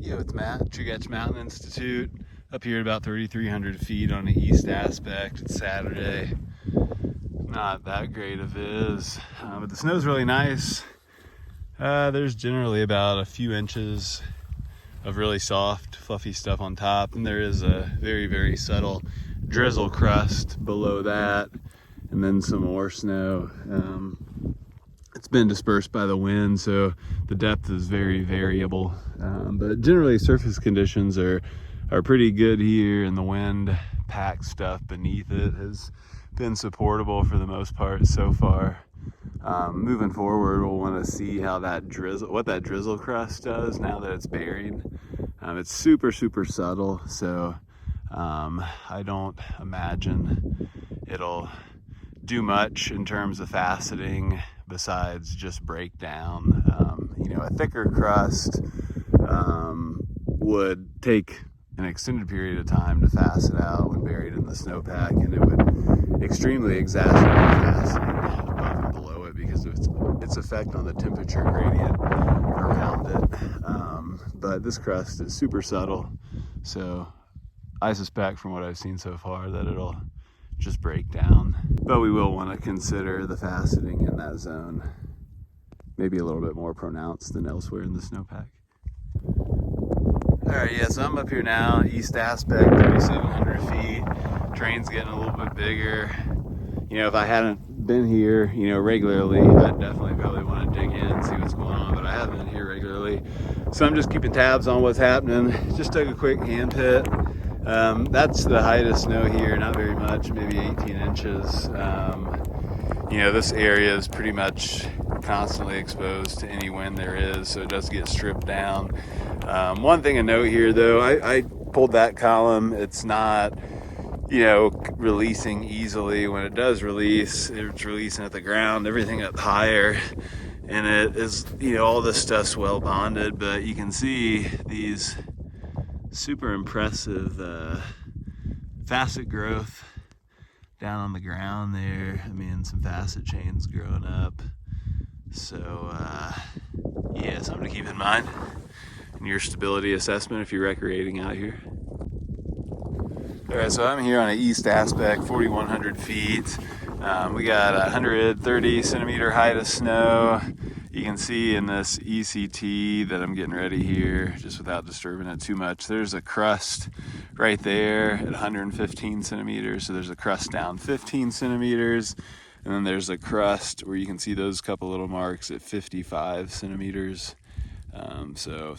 Yo, it's Matt, Chugach Mountain Institute, up here at about 3,300 feet on the east aspect. It's Saturday. Not that great of viz, but the snow's really nice. There's generally about a few inches of really soft, fluffy stuff on top, and there is a very, very subtle drizzle crust below that, and then some more snow. It's been dispersed by the wind, so the depth is very variable, but generally surface conditions are pretty good here, and the wind packed stuff beneath it has been supportable for the most part so far. Moving forward, we'll want to see how what that drizzle crust does now that it's buried. It's super subtle, so I don't imagine it'll do much in terms of faceting besides just break down. A thicker crust would take an extended period of time to facet out when buried in the snowpack, and it would extremely exacerbate faceting above and below it because of its effect on the temperature gradient around it. But this crust is super subtle, so I suspect from what I've seen so far that it'll just break down. But we will want to consider the faceting in that zone, maybe a little bit more pronounced than elsewhere in the snowpack. All right, yeah, so I'm up here now, east aspect, 3,700 feet. Terrain's getting a little bit bigger. If I hadn't been here, regularly, I'd definitely probably want to dig in and see what's going on, but I haven't been here regularly. So I'm just keeping tabs on what's happening. Just took a quick hand hit. That's the height of snow here, not very much, maybe 18 inches. This area is pretty much constantly exposed to any wind there is, so it does get stripped down. One thing to note here, though, I pulled that column. It's not, releasing easily. When it does release, it's releasing at the ground, everything up higher, and it is, all this stuff's well bonded, but you can see these super impressive facet growth down on the ground there. Some facet chains growing up. So yeah, something to keep in mind in your stability assessment if you're recreating out here. All right, so I'm here on an east aspect, 4,100 feet. We got 130 centimeter height of snow. You can see in this ECT that I'm getting ready here, just without disturbing it too much, there's a crust right there at 115 centimeters. So there's a crust down 15 centimeters. And then there's a crust where you can see those couple little marks at 55 centimeters. So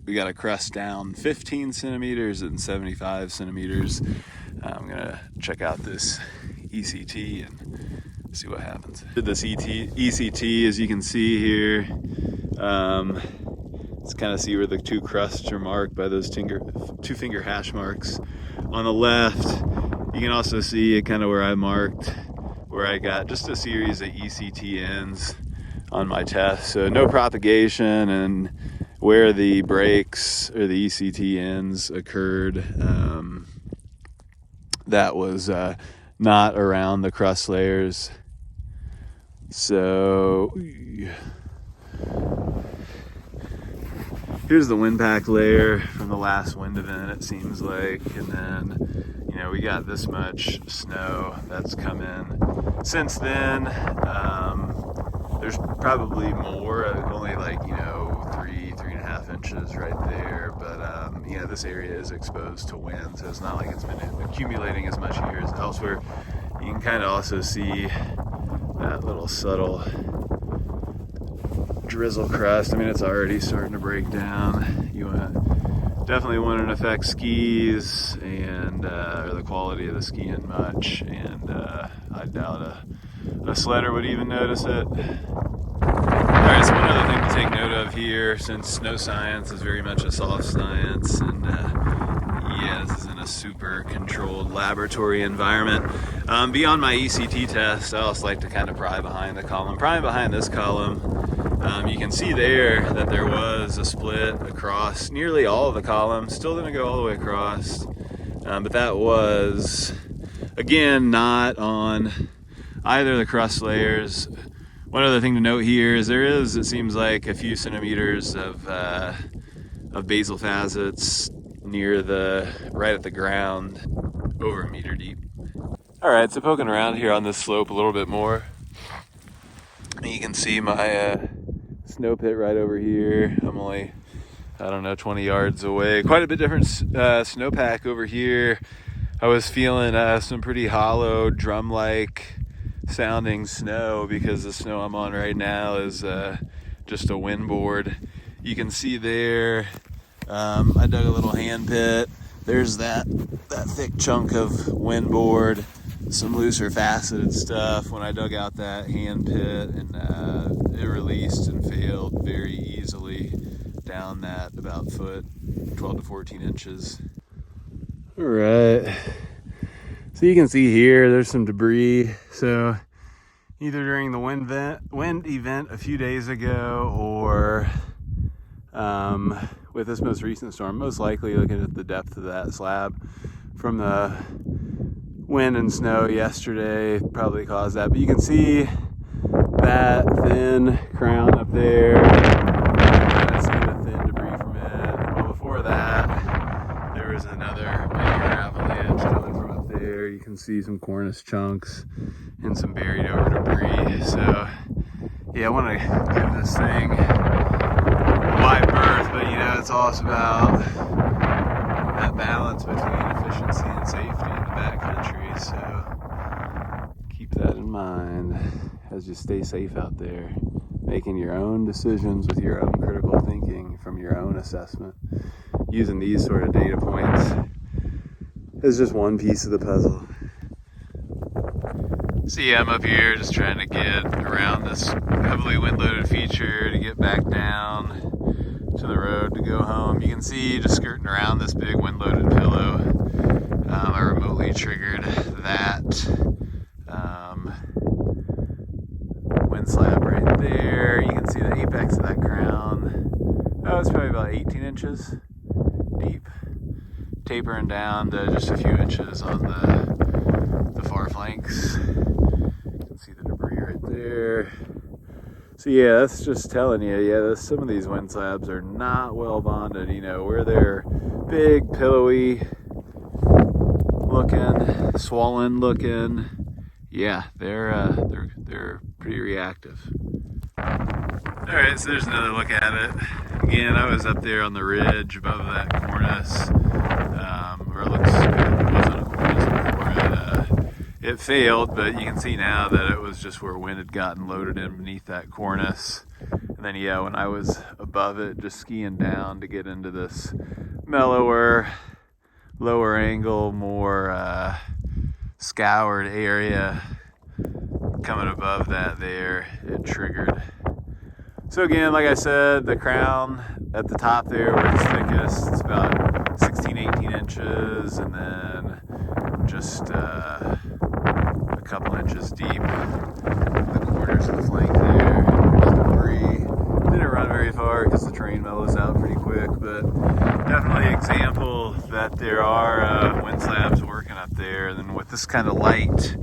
we got a crust down 15 centimeters and 75 centimeters. I'm gonna check out this ECT and see what happens. This ECT, as you can see here, let's kind of see where the two crusts are marked by those two finger hash marks. On the left, you can also see kind of where I marked, where I got just a series of ECT ends on my test. So no propagation, and where the breaks or the ECT ends occurred, that was not around the crust layers. So here's the wind pack layer from the last wind event, it seems like, and then we got this much snow that's come in since then. There's probably more, only like 3.5 inches right there, but this area is exposed to wind, so it's not like it's been accumulating as much here as elsewhere. You can kind of also see that little subtle drizzle crust. It's already starting to break down. You definitely wouldn't affect skis and or the quality of the skiing much, and I doubt a sledder would even notice it. Alright, so one other thing to take note of here, since snow science is very much a soft science, and this isn't a super controlled laboratory environment. Beyond my ECT test, I also like to kind of pry behind the column. Prying behind this column, you can see there that there was a split across nearly all of the column. Still didn't go all the way across, but that was, again, not on either of the crust layers. One other thing to note here is there is, it seems like, a few centimeters of of basal facets near right at the ground, over a meter deep. All right, so poking around here on this slope a little bit more, you can see my snow pit right over here. I'm only, I don't know, 20 yards away. Quite a bit different snowpack over here. I was feeling some pretty hollow, drum-like sounding snow because the snow I'm on right now is just a windboard. You can see there, I dug a little hand pit. There's that thick chunk of windboard, some looser faceted stuff when I dug out that hand pit, and it released and failed very easily down that about foot, 12 to 14 inches. All right, so you can see here there's some debris. So either during the wind event a few days ago, or with this most recent storm, most likely looking at the depth of that slab from the wind and snow yesterday probably caused that. But you can see that thin crown up there. That's the thin debris from it. Well, before that, there was another bigger avalanche coming from up there. You can see some cornice chunks and some buried over debris. So yeah, I want to give this thing a wide berth, but you know, it's also about that balance between efficiency and safety in the backcountry. So keep that in mind as you stay safe out there, making your own decisions with your own critical thinking from your own assessment, using these sort of data points is just one piece of the puzzle. So yeah, I'm up here just trying to get around this heavily wind-loaded feature to get back down to the road to go home. You can see just skirting around this big wind-loaded pillow. I remotely triggered that wind slab right there. You can see the apex of that crown. Oh, it's probably about 18 inches deep, tapering down to just a few inches on the far flanks. You can see the debris right there. So yeah, that's just telling you, yeah, some of these wind slabs are not well bonded. You know, where they're big, pillowy looking, swollen looking, yeah, they're pretty reactive. All right, so there's another look at it. Again, I was up there on the ridge above that cornice, or it looks like it was on a cornice before it failed, but you can see now that it was just where wind had gotten loaded in beneath that cornice. And then yeah, when I was above it, just skiing down to get into this mellower, lower angle, more scoured area, coming above that there, it triggered. So again, like I said, the crown at the top there where it's thickest, it's about 16, 18 inches, and then just a couple inches deep. The corners of the flank there, there's debris. Didn't run very far because the terrain mellows out pretty quick, but definitely an example that there are wind slabs working up there. And then with this kind of light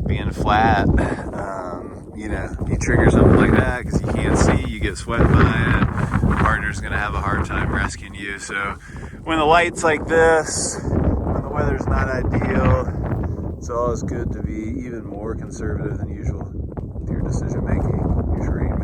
being flat, you know, you trigger something like that because you can't see, you get swept by it, the partner's going to have a hard time rescuing you. So when the light's like this, when the weather's not ideal, it's always good to be even more conservative than usual with your decision making, your terrain